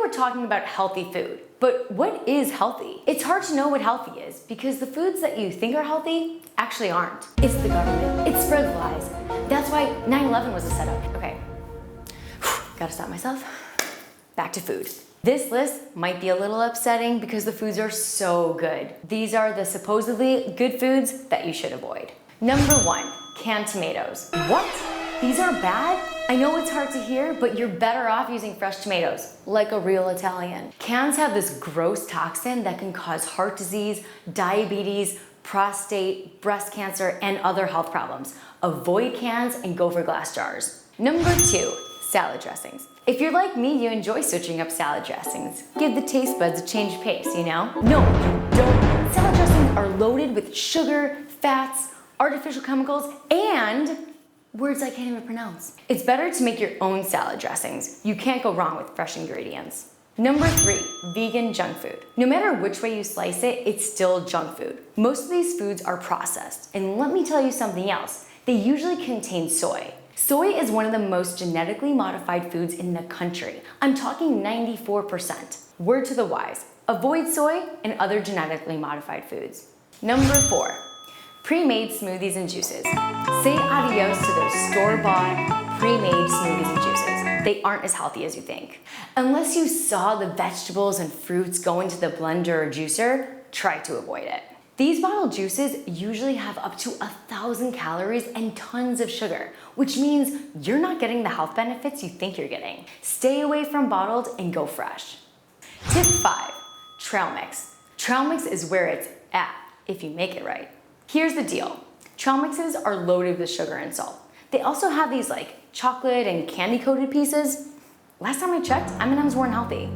with talking about healthy food, but what is healthy? It's hard to know what healthy is because the foods that you think are healthy actually aren't. It's the government. It spreads lies. That's why 9/11 was a setup. Okay, gotta stop myself. Back to food. This list might be a little upsetting because the foods are so good. These are the supposedly good foods that you should avoid. Number 1, canned tomatoes. What? These are bad? I know it's hard to hear, but you're better off using fresh tomatoes, like a real Italian. Cans have this gross toxin that can cause heart disease, diabetes, prostate, breast cancer, and other health problems. Avoid cans and go for glass jars. Number 2, salad dressings. If you're like me, you enjoy switching up salad dressings. Give the taste buds a change of pace, you know? No, you don't. Salad dressings are loaded with sugar, fats, artificial chemicals, and words I can't even pronounce. It's better to make your own salad dressings. You can't go wrong with fresh ingredients. Number 3, vegan junk food. No matter which way you slice it, it's still junk food. Most of these foods are processed. And let me tell you something else. They usually contain soy. Soy is one of the most genetically modified foods in the country. I'm talking 94%. Word to the wise, avoid soy and other genetically modified foods. Number 4, pre-made smoothies and juices. Say adios to those store-bought, pre-made smoothies and juices. They aren't as healthy as you think. Unless you saw the vegetables and fruits go into the blender or juicer, try to avoid it. These bottled juices usually have up to 1,000 calories and tons of sugar, which means you're not getting the health benefits you think you're getting. Stay away from bottled and go fresh. Tip 5, trail mix. Trail mix is where it's at if you make it right. Here's the deal. Trail mixes are loaded with sugar and salt. They also have these like chocolate and candy coated pieces. Last time I checked, M&Ms weren't healthy.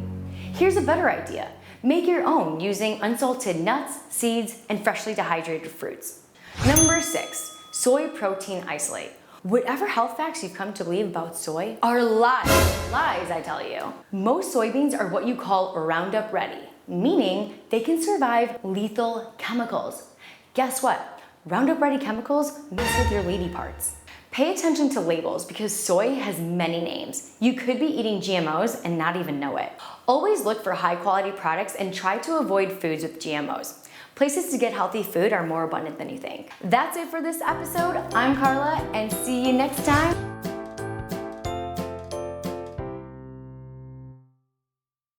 Here's a better idea. Make your own using unsalted nuts, seeds, and freshly dehydrated fruits. Number 6, soy protein isolate. Whatever health facts you've come to believe about soy are lies. Lies, I tell you. Most soybeans are what you call Roundup ready, meaning they can survive lethal chemicals. Guess what? Roundup ready chemicals mess with your lady parts. Pay attention to labels because soy has many names. You could be eating GMOs and not even know it. Always look for high quality products and try to avoid foods with GMOs. Places to get healthy food are more abundant than you think. That's it for this episode. I'm Carla and see you next time.